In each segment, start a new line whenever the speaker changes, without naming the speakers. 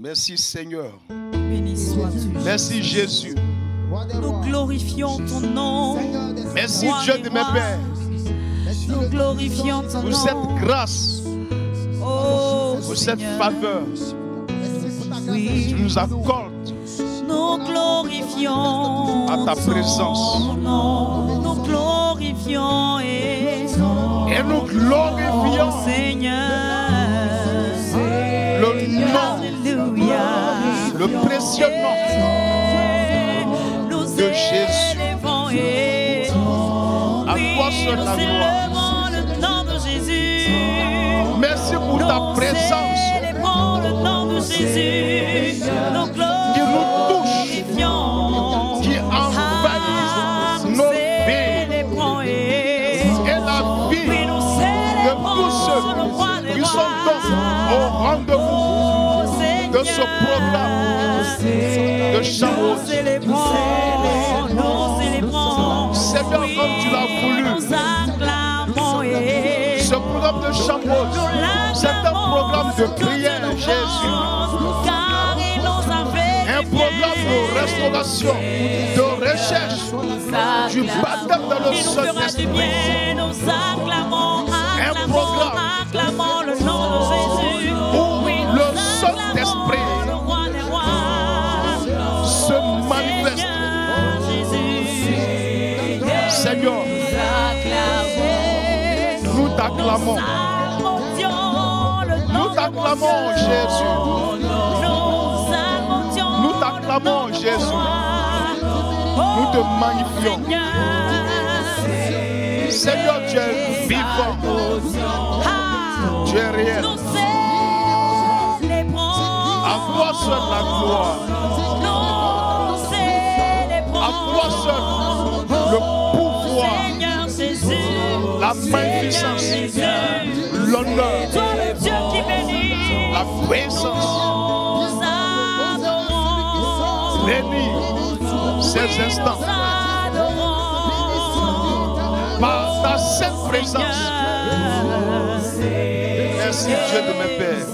Merci Seigneur.
Béni sois-tu.
Merci Jésus.
Nous glorifions ton nom.
Merci
Roi
Dieu
des
de mes
rois.
pères
Nous glorifions ton
pour
nom.
cette grâce,
Oh,
pour cette
Seigneur.
faveur que
Oui,
tu nous accordes
nous glorifions
à ta présence.
ton nom. Nous glorifions
Et nous glorifions
oh, Seigneur.
le nom,
Alléluia.
le précieux nom
Nous
de Jésus.
élevons et
À toi seul la gloire.
nous élevons le nom de Jésus.
Merci pour ta
Nous
présence
élevons le nom de Jésus. Nous
qui nous touche,
glorifions.
qui envahit nos vies
Célébrons et
et la vie
oui, nous
de tous
célébrons le roi
ceux
des
qui sont donc au
rois.
rendez-vous
Oh,
de ce programme de
Nous
Chambre.
célébrons, nous célébrons.
Seigneur,
Oui,
comme tu l'as voulu,
nous acclamons et
ce programme de Chambre, c'est un programme de prière, Jésus.
car il nous a fait
Un programme de restauration, de recherche, du baptême dans le
il nous fera du
Saint-Esprit.
bien. Nous acclamons,
programme
acclamons le nom de Jésus.
Où
Oui, nous
le
acclamons
Saint-Esprit
le roi des rois.
se manifeste. Seigneur, nous t'acclamons. Nous t'acclamons, Jésus. Nous t'acclamons, Jésus. Nous te magnifions. Seigneur, tu es vivant. Tu es réel. À toi seul la gloire. À toi seul le pouvoir, la magnificence, l'honneur, la puissance. Bénis ces instants par ta sainte présence. Merci Dieu de mes pères.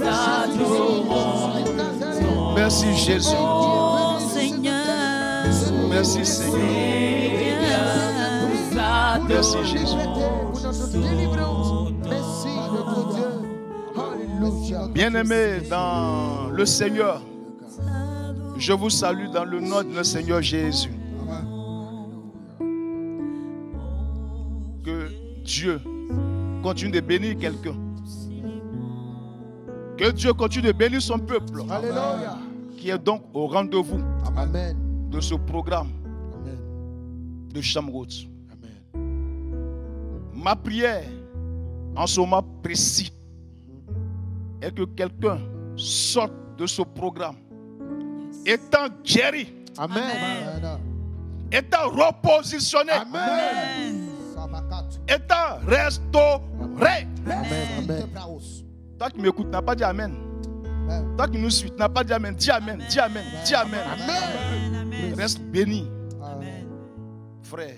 Merci Jésus. Merci Seigneur. Merci Jésus. Bien-aimés dans le Seigneur, je vous salue dans le nom de notre Seigneur Jésus. Que Dieu continue de bénir quelqu'un. Que Dieu continue de bénir son peuple.
Alléluia.
Qui est donc au rendez-vous
Amen.
de ce programme
Amen.
de Chamrout.
Amen.
Ma prière en ce moment précis est que quelqu'un sorte de ce programme étant guéri,
Amen.
étant repositionné,
Amen.
étant restauré.
Amen.
Toi qui m'écoutes, n'a pas dit Amen. Toi qui nous suis, n'a pas dit Amen. Dis Amen, dis Amen, dis Amen.
Amen.
Reste béni,
Amen.
frère.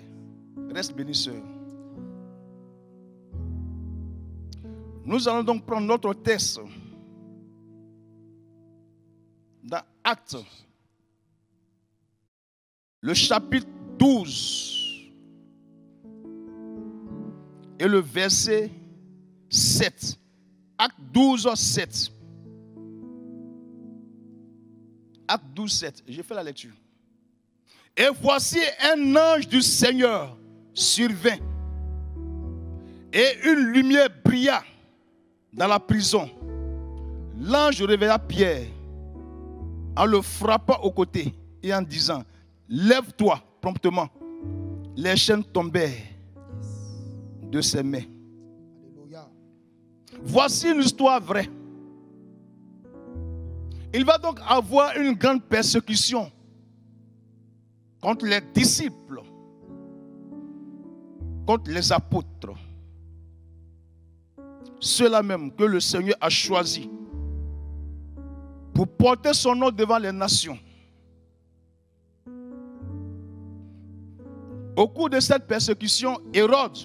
Reste béni, sœur. Nous allons donc prendre notre texte dans Actes, le chapitre 12 et le verset 7. Acte 12, 7. Acte 12, 7. J'ai fait la lecture. Et voici un ange du Seigneur survint, et une lumière brilla dans la prison. L'ange réveilla Pierre en le frappant au côté et en disant: lève-toi promptement. Les chaînes tombèrent de ses mains. Voici une histoire vraie. Il va donc avoir une grande persécution contre les disciples, contre les apôtres. Ceux-là même que le Seigneur a choisi pour porter son nom devant les nations. Au cours de cette persécution, Hérode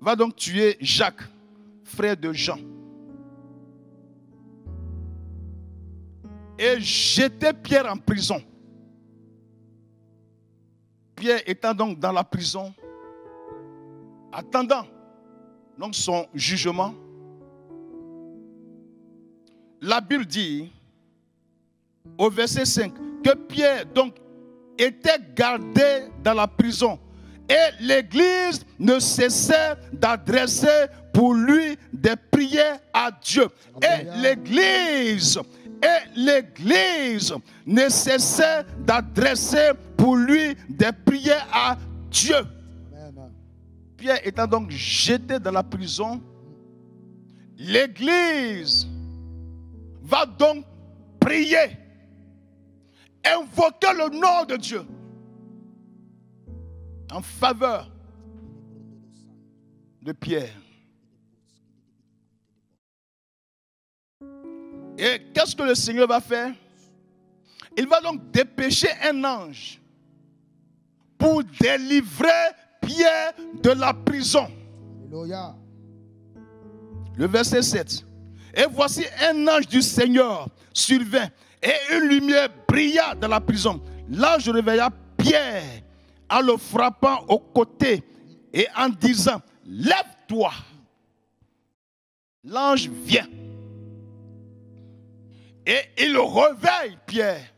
va donc tuer Jacques, frère de Jean. et jeter Pierre en prison. Pierre étant donc dans la prison, attendant donc son jugement, la Bible dit au verset 5 que Pierre donc était gardé dans la prison et l'église ne cessait d'adresser pour lui des prières à Dieu. Et l'église ne cessait d'adresser pour lui des prières à Dieu. Pierre étant donc jeté dans la prison, l'église va donc prier, invoquer le nom de Dieu en faveur de Pierre. Et qu'est-ce que le Seigneur va faire? Il va donc dépêcher un ange pour délivrer Pierre de la prison.
Alléluia.
Le verset 7. Et voici un ange du Seigneur survint et une lumière brilla dans la prison. L'ange réveilla Pierre en le frappant au côté et en disant: lève-toi. L'ange vient et il réveille Pierre.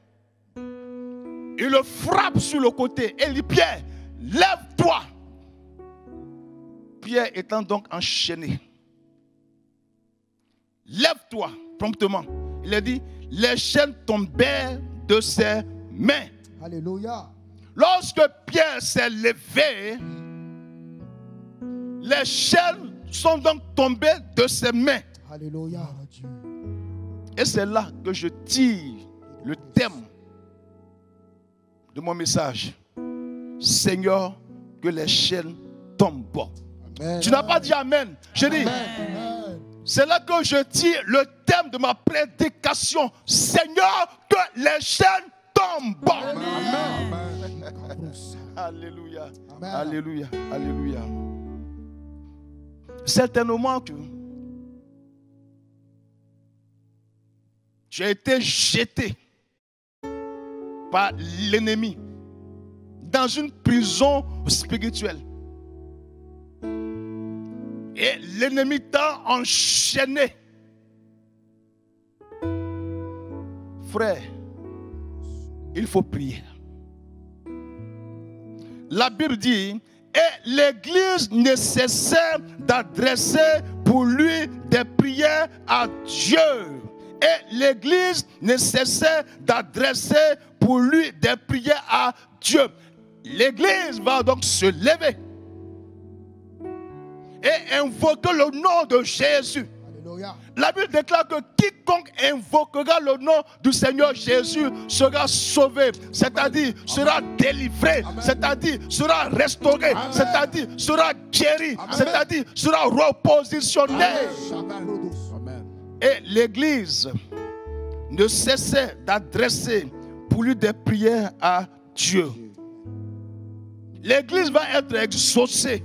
Il le frappe sur le côté et il dit: Pierre, lève-toi. Pierre étant donc enchaîné. Lève-toi promptement. Il a dit: les chaînes tombèrent de ses mains.
Alléluia.
Lorsque Pierre s'est levé, les chaînes sont donc tombées de ses mains.
Alléluia.
Et c'est là que je tire le thème de mon message. Seigneur, que les chaînes tombent.
Amen.
Tu n'as pas dit amen. Je dis,
Amen.
c'est là que je tire le thème de ma prédication. Seigneur, que les chaînes tombent. Alléluia.
Amen.
Alléluia. Alléluia. Certainement que tu as été jeté par l'ennemi dans une prison spirituelle. Et l'ennemi t'a enchaîné. Frère, il faut prier. La Bible dit, et l'église ne cessait d'adresser pour lui des prières à Dieu. Et l'église ne cessait d'adresser pour lui des prières à Dieu. L'église va donc se lever et invoquer le nom de Jésus.
Alléluia.
La Bible déclare que quiconque invoquera le nom du Seigneur Jésus sera sauvé, c'est-à-dire sera délivré, c'est-à-dire sera restauré, c'est-à-dire sera guéri, c'est-à-dire sera repositionné.
Amen.
Et l'église ne cessait d'adresser pour lui des prières à Dieu. L'église va être exaucée.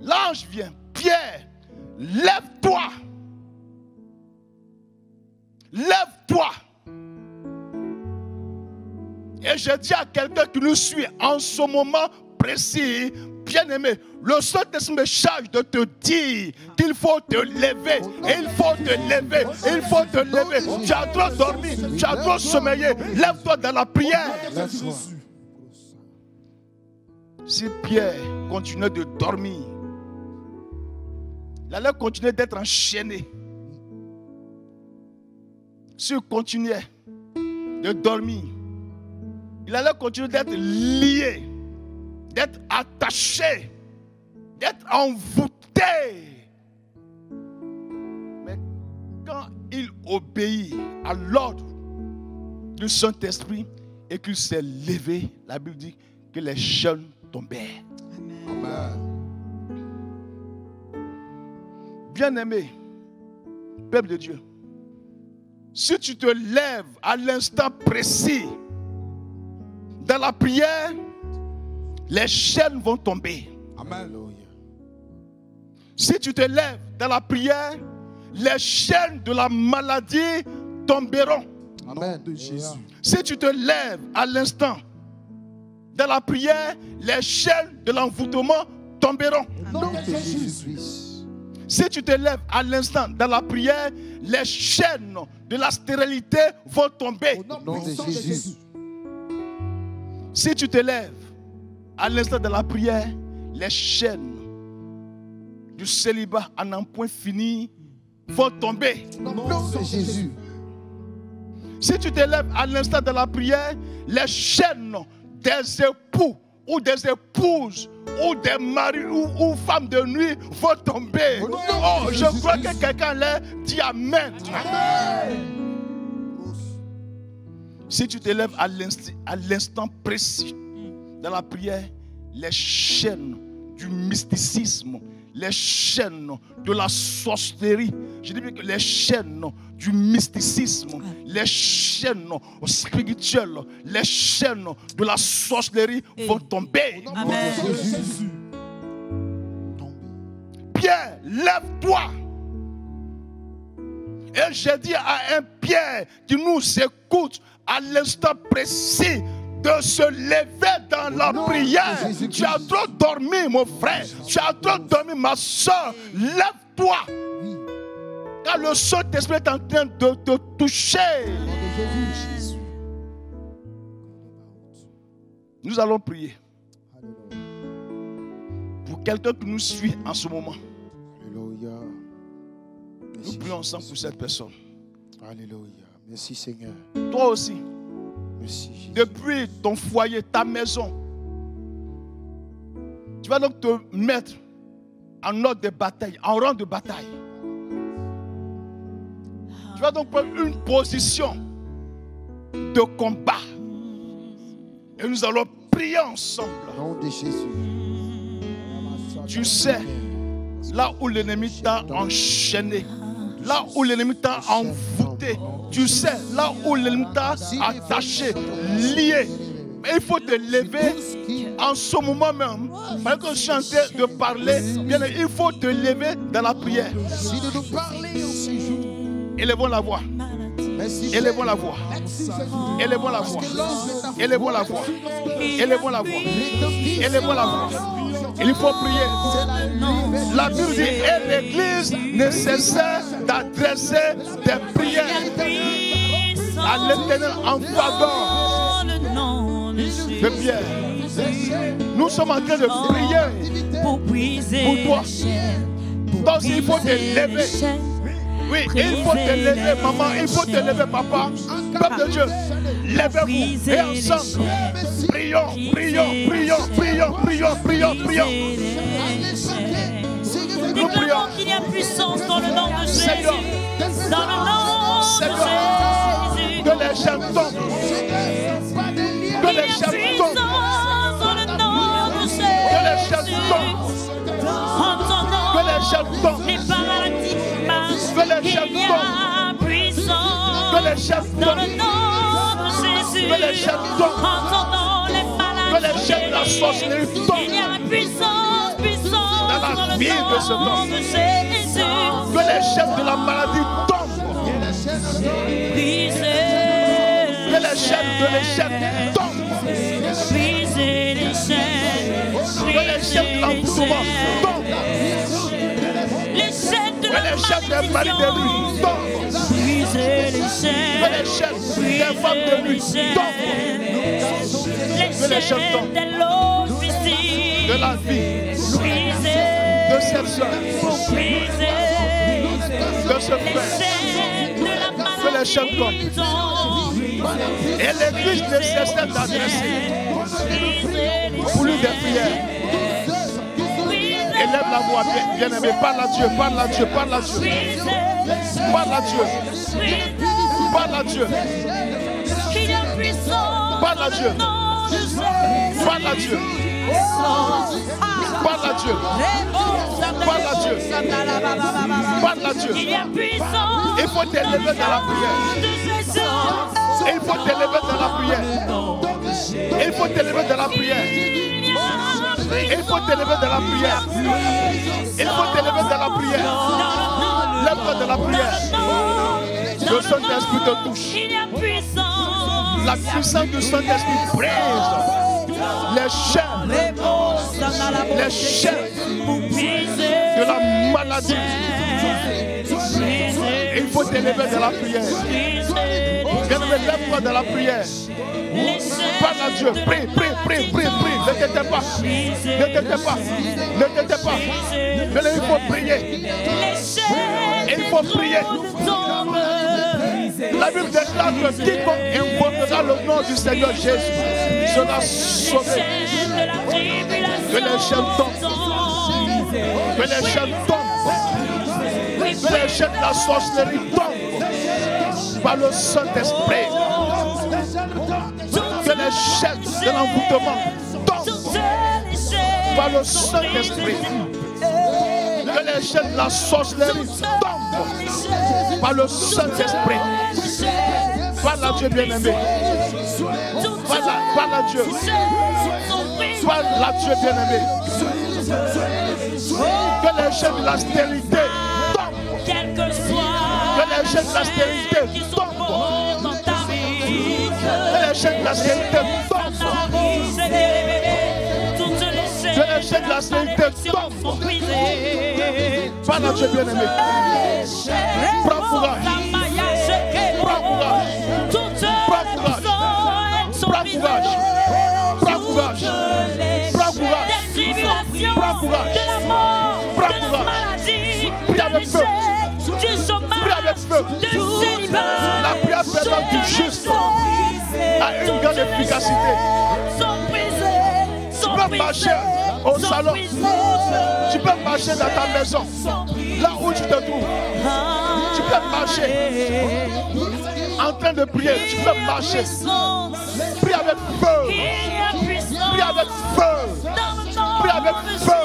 L'ange vient. Pierre, lève-toi. Lève-toi. Et je dis à quelqu'un qui nous suit en ce moment précis, bien-aimé, le Saint-Esprit me charge de te dire qu'il faut te lever. Et il faut te lever. Et il faut te lever. Tu as trop dormi. Tu as trop sommeillé. Lève-toi dans la prière. Si Pierre continuait de dormir, il allait continuer d'être enchaîné. S'il continuait de dormir, il allait continuer d'être lié, d'être attaché, d'être envoûté. Mais quand il obéit à l'ordre du Saint-Esprit et qu'il s'est levé, la Bible dit que les chaînes tombèrent.
Amen.
Bien-aimé, peuple de Dieu, si tu te lèves à l'instant précis dans la prière, les chaînes vont tomber.
Amen.
Si tu te lèves dans la prière, les chaînes de la maladie tomberont.
Amen. De Jésus.
Si tu te lèves à l'instant, dans la prière, les chaînes de l'envoûtement tomberont.
Au nom de Jésus.
Si tu te lèves à l'instant dans la prière, les chaînes de la stérilité vont tomber.
Au nom de Jésus.
Si tu te lèves à l'instant de la prière, les chaînes du célibat à n'en point fini vont tomber.
Au nom de Jésus.
Si tu te lèves à l'instant de la prière, les chaînes des époux ou des épouses ou des maris ou femmes de nuit vont tomber. Oh, je crois que quelqu'un l'a dit Amen. Si tu te lèves à l'instant précis dans la prière, les chaînes du mysticisme, les chaînes de la sorcellerie, je dis bien que les chaînes du mysticisme, les chaînes spirituelles, les chaînes de la sorcellerie vont tomber.
Amen.
Pierre, lève-toi. Et j'ai dit à un Pierre qui nous écoute à l'instant précis de se lever dans la prière. Tu as trop dormi, mon frère. Tu as trop dormi, ma soeur. Lève-toi. Car le Saint-Esprit est en train de te toucher. Nous allons prier pour quelqu'un qui nous suit en ce moment.
Alléluia.
Nous prions ensemble pour cette personne.
Alléluia. Merci Seigneur.
Toi aussi,
Merci Jésus.
depuis ton foyer, ta maison, tu vas donc te mettre en ordre de bataille, en rang de bataille. Tu vas donc prendre une position de combat. Et nous allons prier ensemble.
Au nom de Jésus.
Tu sais, là où l'ennemi t'a enchaîné, là où l'ennemi t'a envoûté, tu sais, là où l'ennemi t'a attaché, lié. Mais il faut te lever en ce moment même. Pendant que je suis en train de parler, bien, il faut te lever dans la prière.
Merci de nous parler au séjour.
Élevons la voix.
Merci.
Élevons la voix. Élevons la voix. Élevons la voix. Élevons la voix. Élevons la voix. Il faut prier. La Bible dit, et l'Église ne cessait d'adresser des prières à l'Éternel en faveur de Pierre. Nous sommes en train de prier pour toi. Donc il faut te lever. Oui, il faut te lever, maman, il faut te lever, papa. Peuple de Dieu, levez-vous et ensemble, prions, prions, prions, prions, prions, prions, prions. Nous prions.
Qu'il y a puissance dans le nom de Jésus.
Seigneur,
Dans le nom de Jésus.
que les chaînes tombent. Que
Il y
les
a
chaînes
puissance
tombent.
dans le nom de
Que les chaînes
Jésus.
tombent.
En ton nom,
Que les chaînes tombent.
les paralytiques marchent.
Que les
Il
chaînes
y a puissance
Que les chaînes
dans
tombent.
le nom de Jésus.
Que les chaînes tombent.
En ton nom, les
Que les chaînes de la sorcellerie
Il y
tombent.
a puissance, puissance
Dans la
dans le
vie de ce
nom
homme.
de Jésus.
Que les chaînes de la maladie tombent.
Brisez
Que les chaînes de l'échec tombent.
Brisez les chaînes.
Que les chaînes de l'envoûtement tombent.
Les chaînes de
Que
la
les chaînes des maris de nuit
malédiction.
tombent.
Brisez les
Que
chaînes.
les chaînes des femmes de nuit tombent.
Les chaînes de l'officie.
De la vie
Brisez.
de cette soeur,
Brisez.
de ce
Les
frère.
chaînes de la
Que les chaînes tombent.
malédiction.
Et l'Église ne cessait d'adresser pour lui des prières. Élève la voix, bien-aimé. Parle à Dieu, parle à Dieu, parle à Dieu. Parle à Dieu. Parle à Dieu. Parle à Dieu. Parle à Dieu. Parle à Dieu. Parle à Dieu. Parle à Dieu. Il faut t'élever dans la prière. Il faut t'élever dans la prière. Il faut t'élever dans la prière. Il faut t'élever dans la prière. Il faut t'élever dans la prière. Lève-toi dans la prière. Le Saint-Esprit te touche.
Il y a puissance.
La puissance du Saint-Esprit brise les chaînes de la maladie. Et il faut t'élever dans la prière. Bien-aimé, lève-toi dans la prière. Parle à Dieu. Prie, prie, prie, prie, prie. Ne t'étais pas. Ne t'étais pas. Ne t'étais pas. Mais là, il faut prier. Et il faut prier. La Bible déclare que quiconque invoquera le nom du Seigneur Jésus sera sauvé. Que les chaînes tombent. Que les chaînes tombent. Que les chaînes de la sorcellerie tombent. Par le Saint-Esprit. Que les chaînes de l'envoûtement tombent. Par le Saint-Esprit. Que les chaînes de la sorcellerie tombent. Par le Saint-Esprit. Parle à Dieu bien-aimé. Parle à Dieu. Parle à Dieu bien-aimé. Que les chaînes de la stérilité tombent. Que les chaînes de la stérilité tombent. Que les chaînes de la stérilité tombent. Que les chaînes de la stérilité tombent. Parle à Dieu bien-aimé. Prends courage. Prends courage. Prends courage. Prends courage. Prends courage. Prends courage. Prends courage. Prends courage. Prie avec feu. Prie avec feu. La prière présente du juste a une grande efficacité. Tu peux marcher au salon. Tu peux marcher dans ta maison. Là où tu te trouves. Tu peux marcher en train de prier. Tu peux marcher. Prie avec feu. Prie avec feu. Prie avec feu.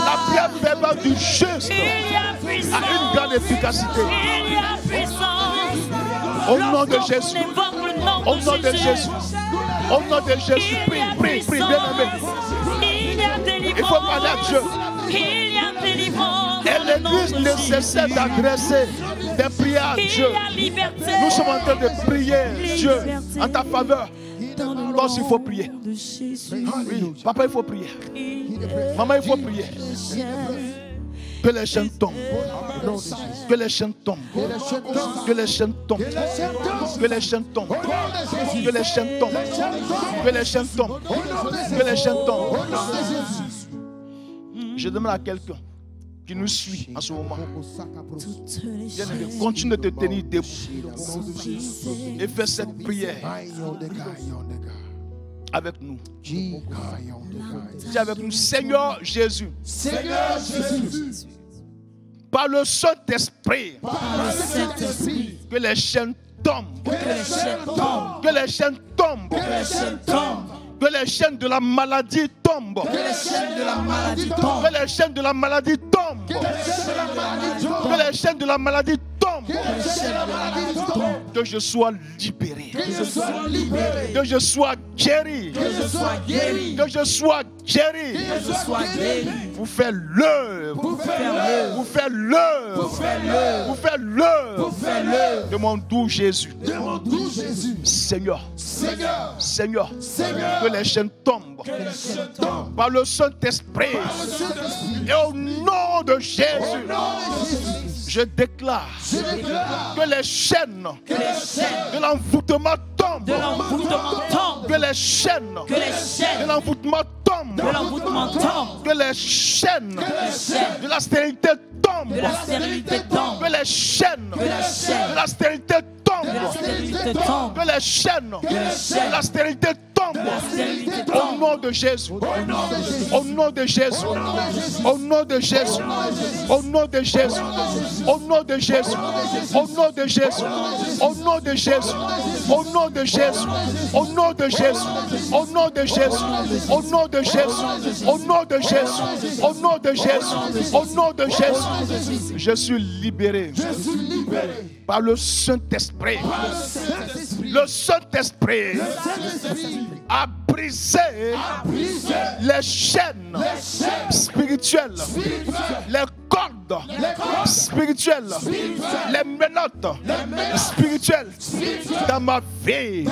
La prière verbale du juste a une grande efficacité. Au nom de Jésus. Au nom de Jésus. Au nom de Jésus. Prie, prie, prie, bien-aimé. Il faut parler à Dieu. Et l'Église ne cesse d'adresser des prières à Dieu. Nous sommes en train de prier Dieu en ta faveur. Donc il faut prier. Oui, papa, il faut prier. Maman, il faut prier. Que les chaînes tombent. Que les chaînes tombent. Que les chaînes tombent. Que les chaînes tombent. Que les chaînes tombent. Que les chaînes tombent. Que les chaînes tombent. Je demande à quelqu'un qui nous suit en ce moment. Bien-aimé, continue de te tenir debout et fais cette prière avec nous. Dis avec nous, Seigneur Jésus.
Seigneur Jésus.
Par le Saint-Esprit. Que les chaînes tombent. Que les chaînes tombent. Que les chaînes de la maladie tombent.
Que les chaînes de la maladie tombent.
Que les chaînes de la maladie tombent. Que les chaînes de la maladie tombent. Que je sois libéré.
Que je sois libéré.
Que je sois guéri.
Que je sois guéri.
Que je sois guéri.
Que je sois guéri.
Vous faites l'œuvre.
Vous faites l'œuvre.
Vous faites l'œuvre.
Vous faites l'œuvre.
Vous faites l'œuvre.
Vous faites l'œuvre.
De mon doux Jésus.
De mon doux Jésus.
Seigneur.
Seigneur.
Seigneur.
Seigneur.
Que les chaînes tombent.
Que les chaînes tombent.
Par le Saint-Esprit. Et au nom de Jésus. Je déclare que les chaînes de l'envoûtement tombent. Que les chaînes de l'envoûtement tombent. Que les chaînes de la stérilité tombent. Que les chaînes de la stérilité tombent. Que les chaînes de la stérilité tombent. Au nom de Jésus. Au nom de Jésus. Au nom de Jésus. Au nom de Jésus. Au nom de Jésus. Au nom de Jésus. Au nom de Jésus. Au nom de Jésus. Au nom de Jésus. Au nom de Jésus. Au nom de Jésus. Au nom de Jésus. Au nom de Jésus. Au nom de Jésus. Je suis libéré. Par le Saint-Esprit. Le Saint-Esprit a brisé les chaînes spirituelles, les cordes spirituelles, les menottes spirituelles dans ma vie.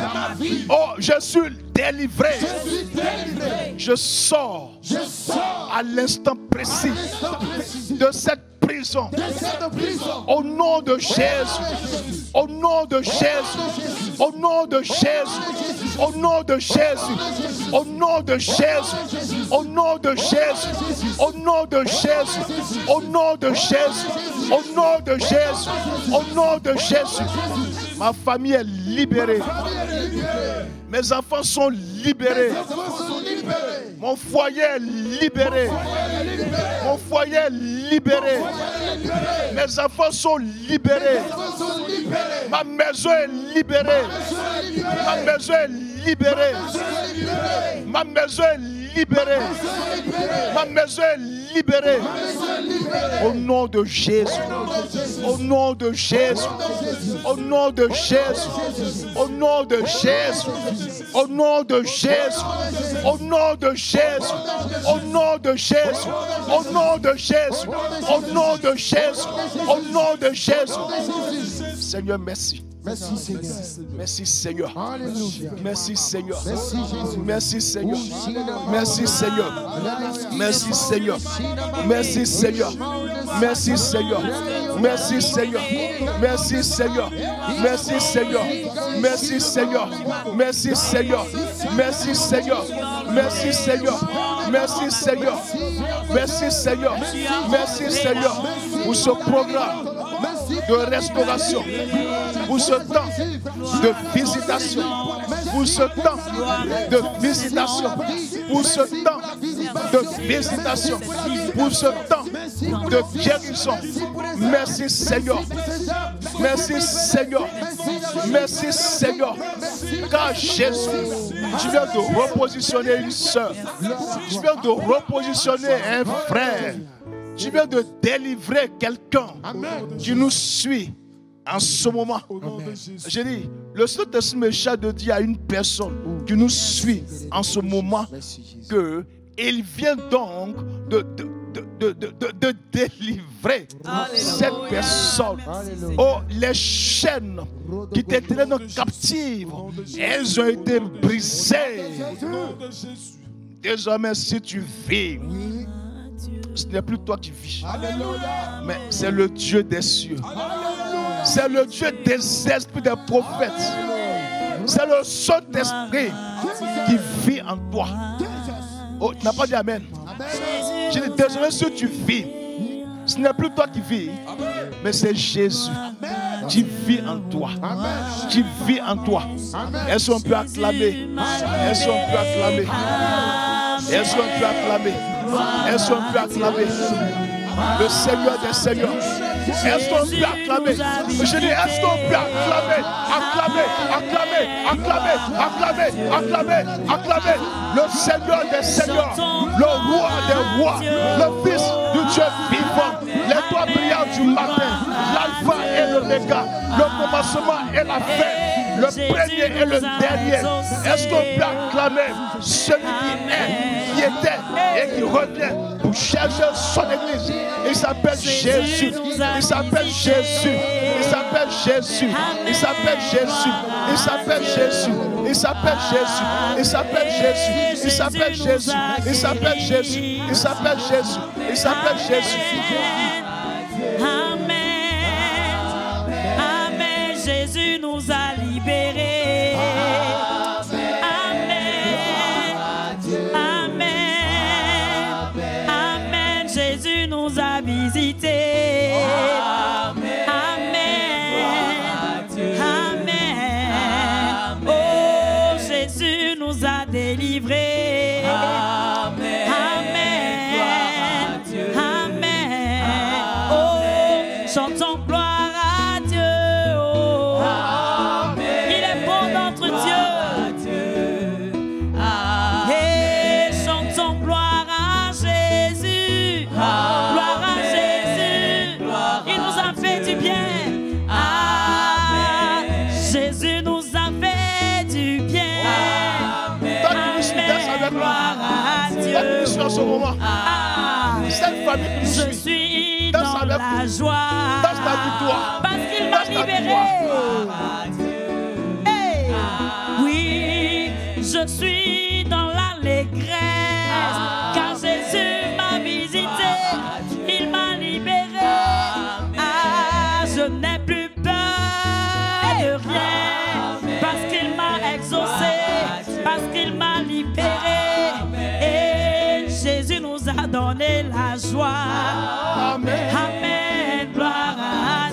Oh, je suis délivré. Je sors à l'instant précis de cette prison. Au nom de Jésus. Au nom de Jésus. Au nom de Jésus. Au nom de Jésus. Au nom de Jésus. Au nom de Jésus. Au nom de Jésus. Au nom de Jésus. Au nom de Jésus. Au nom de Jésus. Ma famille est libérée. Mes enfants sont libérés. Mon foyer est libéré. Mon foyer est libéré. Mes enfants sont libérés. Ma maison est libérée. Ma maison est libérée. Ma maison est libérée. Ma maison est libérée. Au nom de Jésus. Au nom de Jésus. Au nom de Jésus. Au nom de Jésus. Au nom de Jésus. Au nom de Jésus. Au nom de Jésus. Au nom de Jésus. Au nom de Jésus. Au nom de Jésus. Seigneur, merci.
Merci Seigneur.
Merci Seigneur.
Alléluia.
Merci Seigneur.
Merci Jésus.
Merci Seigneur. Merci Seigneur. Merci Seigneur. Merci Seigneur. Merci Seigneur. Merci Seigneur. Merci Seigneur. Merci Seigneur. Merci Seigneur. Merci Seigneur. Merci Seigneur. Merci Seigneur. Merci Seigneur. Merci Seigneur. Merci Seigneur. Pour ce programme de restauration, pour ce temps de visitation, pour ce temps de visitation, pour ce temps de visitation, pour ce temps de guérison. Merci Seigneur. Merci Seigneur. Merci Seigneur. Car Jésus, tu viens de repositionner une soeur. Tu viens de repositionner un frère. Tu viens de délivrer quelqu'un qui nous suit en ce moment. J'ai dit, le Saint-Esprit me charge de dire à une personne qui nous suit en ce moment qu'il vient donc de délivrer cette personne. Oh, les chaînes qui te tenaient captives, elles ont été brisées. Désormais, si tu vis, ce n'est plus toi qui vis, mais c'est le Dieu des cieux. C'est le Dieu des esprits des prophètes. C'est le Saint-Esprit qui vit en toi. Oh, tu n'as pas dit Amen. Je dis désormais si tu vis, ce n'est plus toi qui vis, mais c'est Jésus qui vit en toi. Qui vit en toi. Est-ce qu'on peut acclamer? Est-ce qu'on peut acclamer? Est-ce qu'on peut acclamer? Est-ce qu'on peut acclamer le Seigneur des Seigneurs? Est-ce qu'on peut acclamer? Je dis, est-ce qu'on peut acclamer? Acclamer, acclamer, acclamer, acclamer, acclamer, acclamer le Seigneur des Seigneurs, le Roi des Rois, le Fils du Dieu vivant, l'étoile brillante du matin, l'alpha et l'oméga, le commencement et la fin, le premier et le dernier. Est-ce qu'on peut acclamer celui qui est, qui était et qui revient pour chercher son église? Il s'appelle Jésus. Il s'appelle Jésus. Il s'appelle Jésus. Il s'appelle Jésus. Il s'appelle Jésus. Il s'appelle Jésus. Il s'appelle Jésus. Il s'appelle Jésus. Il s'appelle Jésus. Il s'appelle Jésus. Il s'appelle Jésus.
Amen. Amen. Jésus nous a libérés. Amen. Amen. Amen. Jésus nous a visités. Amen. Amen. Oh, Jésus nous a délivrés. Amen. Amen. Oh, chantons gloire à Dieu. Oh. Il est bon notre Dieu. Et chantons gloire à Jésus. Gloire à Jésus. Il nous a fait du bien. Jésus nous a fait du bien. Amen. Gloire à Dieu.
En ce moment, cette famille qui nous
Je
suit,
suis
dans avec
la joie.
Dans ta victoire.
Parce qu'il m'a
Dans ta
libéré. Hey. Oui, je suis dans l'allégresse. Car Jésus m'a visité. Il m'a libéré. Ah, je n'ai plus peur de rien. Parce qu'il m'a exaucé. Parce qu'il m'a libéré. Et Jésus nous a donné la joie.
Amen.
Amen. Gloire à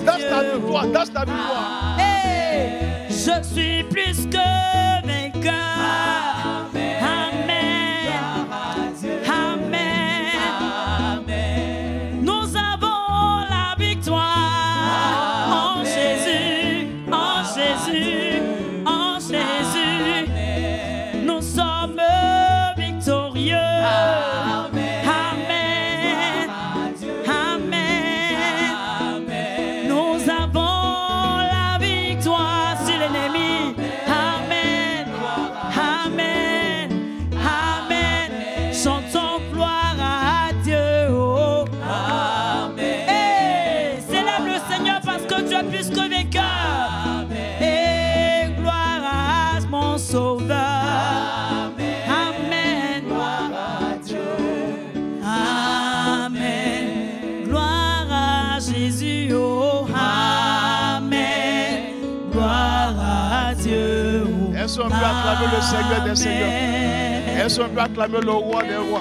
Dans
Dieu.
ta victoire. Dans ta victoire.
Hey, je suis plus que vainqueur. Amen. Amen. Nous avons la victoire en Jésus, en Jésus, en Jésus. Nous sommes victorieux. Amen. Amen. Nous avons la victoire sur l'ennemi. Amen. Amen. Amen. Chantons gloire à Dieu. Oh. Hey, célèbre le Seigneur parce que tu es plus que vainqueur. Et gloire à mon Sauveur. Amen. Amen. Gloire à Jésus. Oh. Amen. Gloire à Dieu. Oh.
Est-ce qu'on peut acclamer le Seigneur des Seigneurs? Est-ce qu'on peut acclamer le Roi des Rois?